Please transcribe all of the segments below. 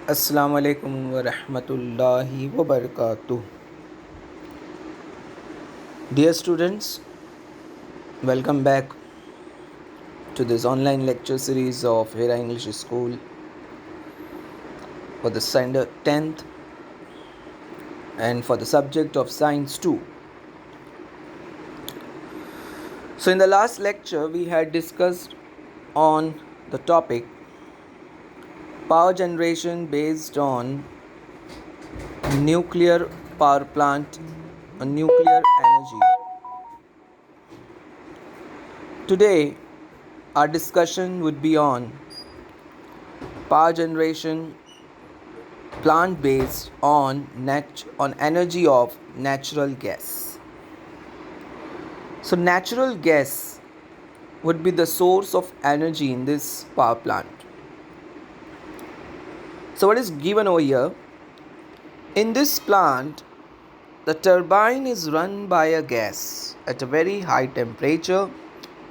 Assalamu alaikum wa rahmatullahi wa barakatuh. Dear students, welcome back to this online lecture series of Hera English School for the standard 10th and for the subject of Science 2. So in the last lecture we had discussed on the topic power generation based on nuclear power plant or nuclear energy. Today our discussion would be on power generation plant based on energy of natural gas. So natural gas would be the source of energy in this power plant. So what is given over here? In this plant, the turbine is run by a gas at a very high temperature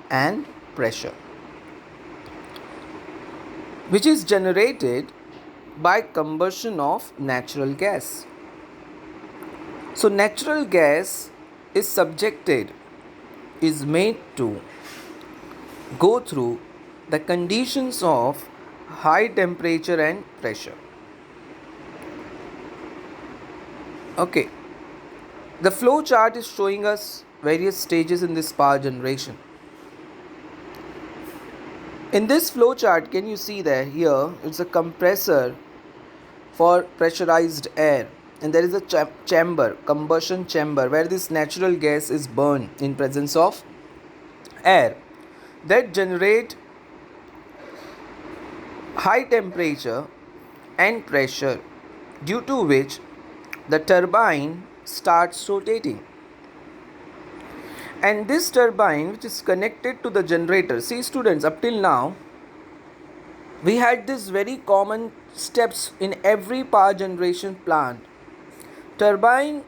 and pressure, which is generated by combustion of natural gas. So natural gas is made to go through the conditions of high temperature and pressure. Okay, the flow chart is showing us various stages in this power generation. In this flow chart, can you see that here it's a compressor for pressurized air, and there is a combustion chamber, where this natural gas is burned in presence of air that generate high temperature and pressure, due to which the turbine starts rotating. And this turbine, which is connected to the generator, see students, up till now we had these very common steps in every power generation plant. Turbine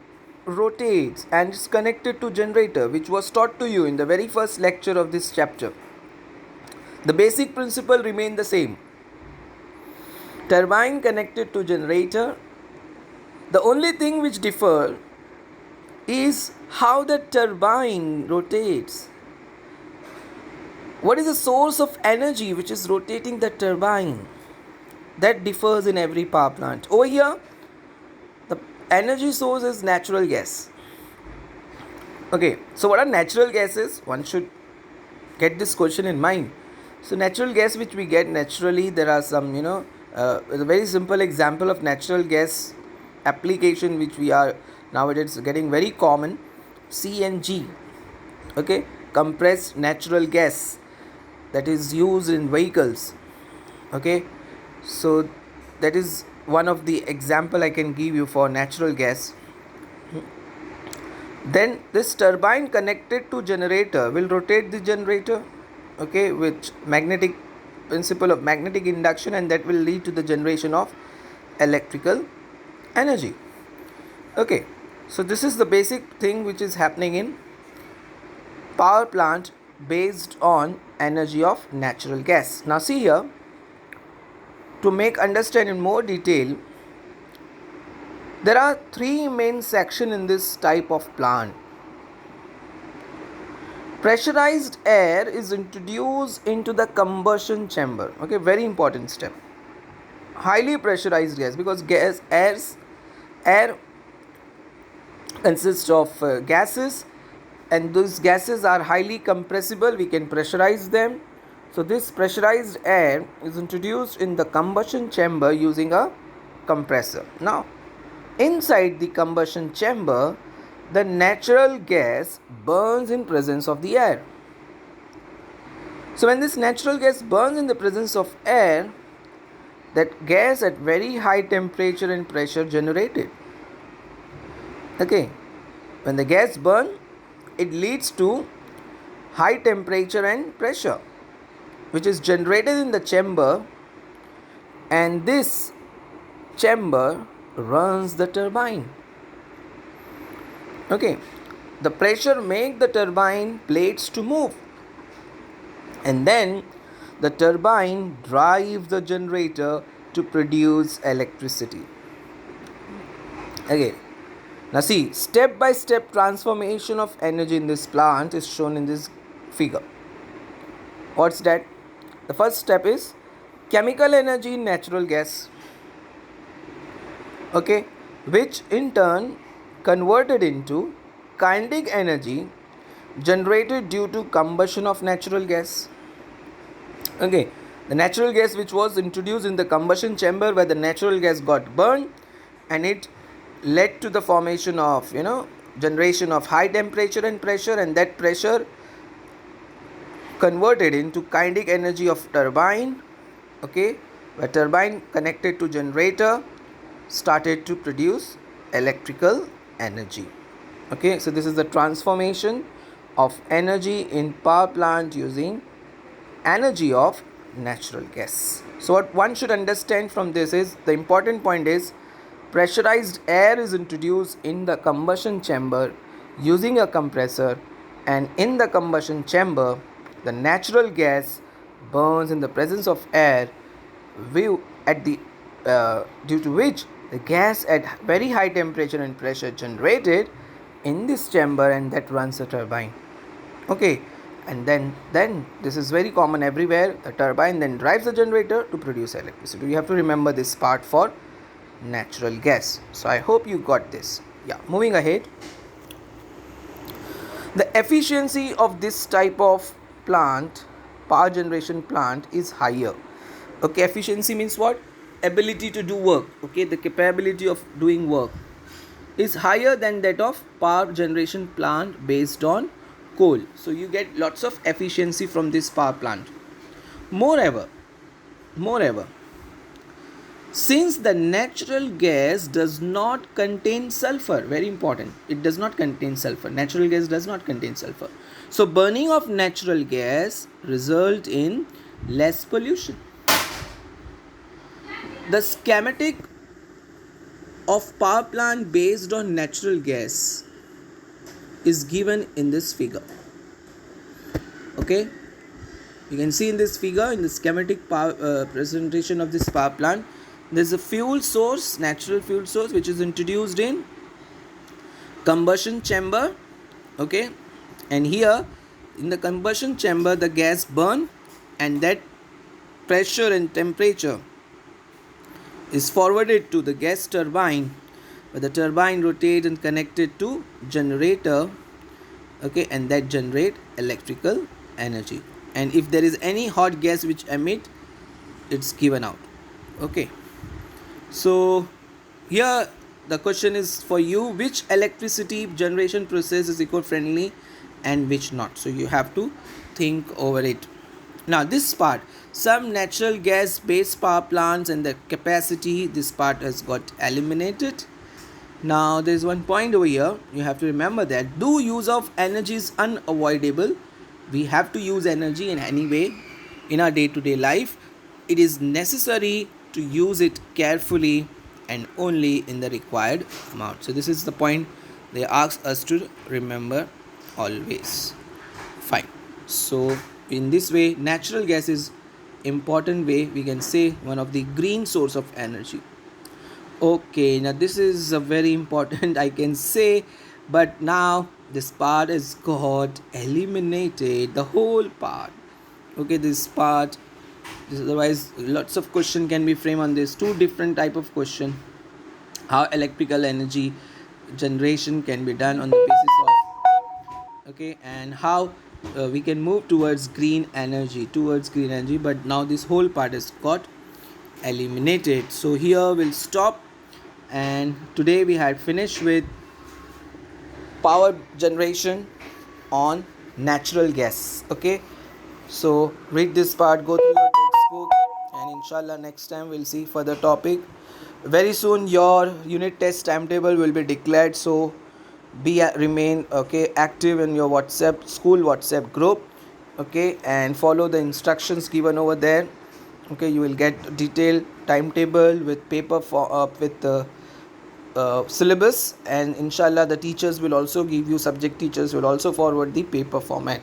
rotates and is connected to generator, which was taught to you in the very first lecture of this chapter. The basic principle remained the same. Turbine connected to generator. The only thing which differs is how the turbine rotates. What is the source of energy which is rotating the turbine? That differs in every power plant. Over here, the energy source is natural gas. Okay, so what are natural gases? One should get this question in mind. So natural gas which we get naturally, there are some, a very simple example of natural gas application which we are nowadays getting very common. CNG, okay, compressed natural gas, that is used in vehicles. Okay, so that is one of the example I can give you for natural gas. Then this turbine connected to generator will rotate the generator, okay, with magnetic principle of magnetic induction, and that will lead to the generation of electrical energy. Okay, so this is the basic thing which is happening in power plant based on energy of natural gas. Now see here, to make understand in more detail, there are three main sections in this type of plant. Pressurized air is introduced into the combustion chamber. Okay, very important step. Highly pressurized gas, because air consists of gases, and those gases are highly compressible. We can pressurize them. So this pressurized air is introduced in the combustion chamber using a compressor. Now, inside the combustion chamber, the natural gas burns in presence of the air. So when this natural gas burns in the presence of air, that gas at very high temperature and pressure generated. Okay, when the gas burns, it leads to high temperature and pressure, which is generated in the chamber, and this chamber runs the turbine. Okay, the pressure makes the turbine blades to move, and then the turbine drives the generator to produce electricity. Okay, now see, step by step transformation of energy in this plant is shown in this figure. What's that? The first step is chemical energy in natural gas, okay, which in turn converted into kinetic energy generated due to combustion of natural gas. Okay, the natural gas which was introduced in the combustion chamber, where the natural gas got burned and it led to the formation of generation of high temperature and pressure, and that pressure converted into kinetic energy of turbine, okay, where turbine connected to generator started to produce electrical energy. Okay, so this is the transformation of energy in power plant using energy of natural gas. So what one should understand from this is, the important point is, pressurized air is introduced in the combustion chamber using a compressor, and in the combustion chamber the natural gas burns in the presence of air, due to which the gas at very high temperature and pressure generated in this chamber, and that runs a turbine. Okay, and then this is very common everywhere. The turbine then drives the generator to produce electricity. You have to remember this part for natural gas. So I hope you got this. Yeah, moving ahead. The efficiency of this type of plant, power generation plant, is higher. Okay, efficiency means what? Ability to do work. Okay, the capability of doing work is higher than that of power generation plant based on coal. So you get lots of efficiency from this power plant. Moreover, since the natural gas does not contain sulfur, very important, it does not contain sulfur. Natural gas does not contain sulfur. So burning of natural gas result in less pollution. The schematic of power plant based on natural gas is given in this figure. Okay, you can see in this figure, in the schematic presentation of this power plant, there is a fuel source, natural fuel source, which is introduced in combustion chamber. Okay, and here in the combustion chamber the gas burn, and that pressure and temperature is forwarded to the gas turbine, where the turbine rotates and connected to generator, okay, and that generate electrical energy. And if there is any hot gas which emit, it's given out. Okay, so here the question is for you, which electricity generation process is eco-friendly and which not. So you have to think over it. Now this part, some natural gas based power plants and the capacity, this part has got eliminated. Now there is one point over here, you have to remember that though use of energy is unavoidable, we have to use energy in any way in our day-to-day life. It is necessary to use it carefully and only in the required amount. So this is the point they ask us to remember always. Fine. So in this way, natural gas is important way, we can say one of the green source of energy. Okay, now this is a very important I can say, but now this part is got eliminated, the whole part. Okay, this part, otherwise lots of question can be framed on this. Two different type of question, how electrical energy generation can be done on the basis of, okay, and how we can move towards green energy, but now this whole part is got eliminated. So here we'll stop, and today we had finished with power generation on natural gas. Okay, so read this part, go through your textbook, and inshallah next time we'll see further topic. Very soon your unit test timetable will be declared, so remain active in your school WhatsApp group, okay, and follow the instructions given over there. Okay, you will get detailed timetable with paper with the syllabus, and inshallah the teachers will also give you, subject teachers will also forward the paper format.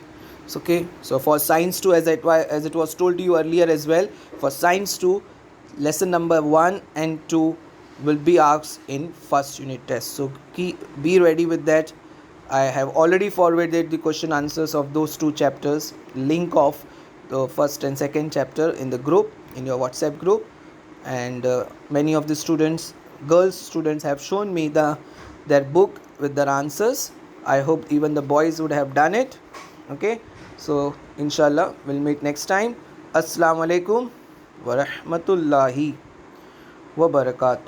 Okay, so for science 2, as it was told to you earlier as well, for science 2 lesson number 1 and 2 will be asked in first unit test. So be ready with that. I have already forwarded the question answers of those two chapters, link of the first and second chapter in the group, in your WhatsApp group. And many of the students, girls students, have shown me their book with their answers. I hope even the boys would have done it. Okay, so inshallah we'll meet next time. Assalamu alaikum wa rahmatullahi wa barakatuh.